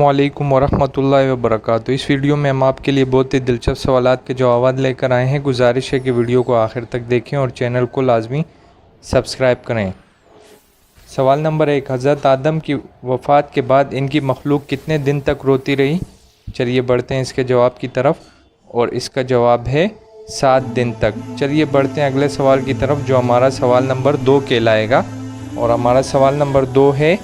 वालेकुम वरहमतुल्लाहि वबरकातुहू। इस वीडियो में हम आपके लिए बहुत ही दिलचस्प सवालात के जवाब लेकर आए हैं। गुजारिश है कि वीडियो को आखिर तक देखें और चैनल को लाजमी सब्सक्राइब करें। सवाल नंबर 1, हज़रत आदम की वफ़ात के बाद इनकी मखलूक कितने दिन तक रोती रही? चलिए बढ़ते हैं इसके जवाब की तरफ, और इसका जवाब है 7 दिन तक। चलिए बढ़ते हैं अगले सवाल की तरफ, जो हमारा सवाल नंबर 2 कहलाएगा। और हमारा सवाल नंबर 2 है,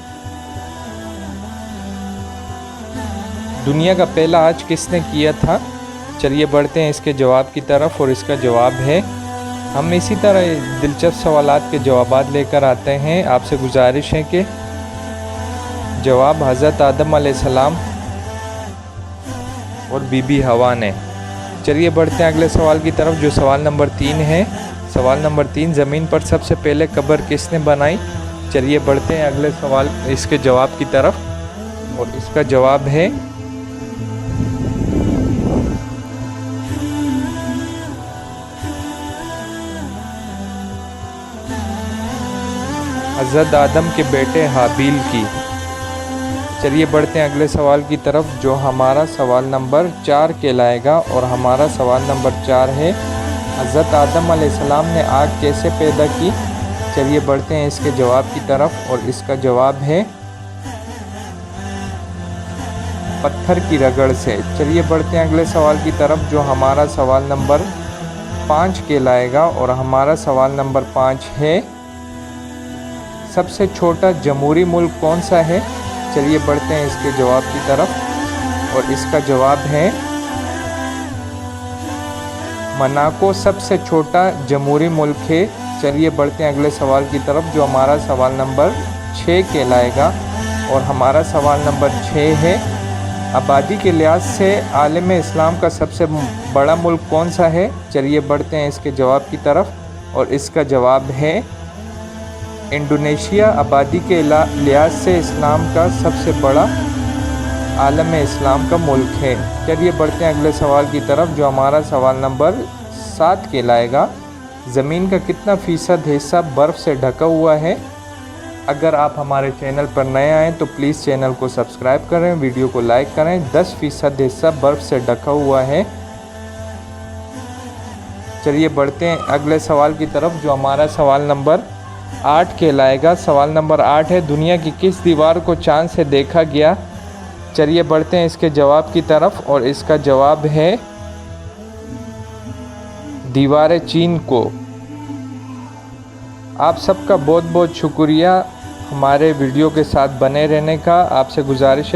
दुनिया का पहला हज किसने किया था? चलिए बढ़ते हैं इसके जवाब की तरफ, और इसका जवाब है, हम इसी तरह दिलचस्प सवालात के जवाबात लेकर आते हैं। आपसे गुजारिश है कि जवाब हज़रत आदम अलैहिस्सलाम और बीबी हवा ने। चलिए बढ़ते हैं अगले सवाल की तरफ, जो सवाल नंबर 3 है। सवाल नंबर 3, ज़मीन पर सबसे पहले कब्र किसने बनाई? चलिए बढ़ते हैं अगले सवाल इसके जवाब की तरफ, और इसका जवाब है, हज़रत आदम के बेटे हाबील की। चलिए बढ़ते हैं अगले सवाल की तरफ, जो हमारा सवाल नंबर 4 कहलाएगा। और हमारा सवाल नंबर 4 है, हज़रत आदम अलैहिस्सलाम ने आग कैसे पैदा की? चलिए बढ़ते हैं इसके जवाब की तरफ, और इसका जवाब है, पत्थर की रगड़ से। चलिए बढ़ते हैं अगले सवाल की तरफ, जो हमारा सवाल नंबर 5 कहलाएगा। और हमारा सवाल नंबर 5 है, सबसे छोटा जमहूरी मुल्क कौन सा है? चलिए बढ़ते हैं इसके जवाब की तरफ, और इसका जवाब है, मोनाको सबसे छोटा जमहूरी मुल्क है। चलिए बढ़ते हैं अगले सवाल की तरफ, जो हमारा सवाल नंबर 6 कहलाएगा। और हमारा सवाल नंबर 6 है, आबादी के लिहाज से आलम इस्लाम का सबसे बड़ा मुल्क कौन सा है? चलिए बढ़ते हैं इसके जवाब की तरफ, और इसका जवाब है, इंडोनेशिया आबादी के लिहाज से इस्लाम का सबसे बड़ा आलम इस्लाम का मुल्क है। चलिए बढ़ते हैं अगले सवाल की तरफ, जो हमारा सवाल नंबर 7 कहलाएगा। ज़मीन का कितना फ़ीसद हिस्सा बर्फ़ से ढका हुआ है? अगर आप हमारे चैनल पर नए आएँ तो प्लीज़ चैनल को सब्सक्राइब करें, वीडियो को लाइक करें। 10% हिस्सा बर्फ़ से ढका हुआ है। चलिए बढ़ते हैं अगले सवाल की तरफ, जो हमारा सवाल नंबर 8 कहलाएगा। सवाल नंबर 8 है, दुनिया की किस दीवार को चाँद से देखा गया? चलिए बढ़ते हैं इसके जवाब की तरफ, और इसका जवाब है, दीवार चीन को। आप सबका बहुत बहुत शुक्रिया हमारे वीडियो के साथ बने रहने का। आपसे गुजारिश है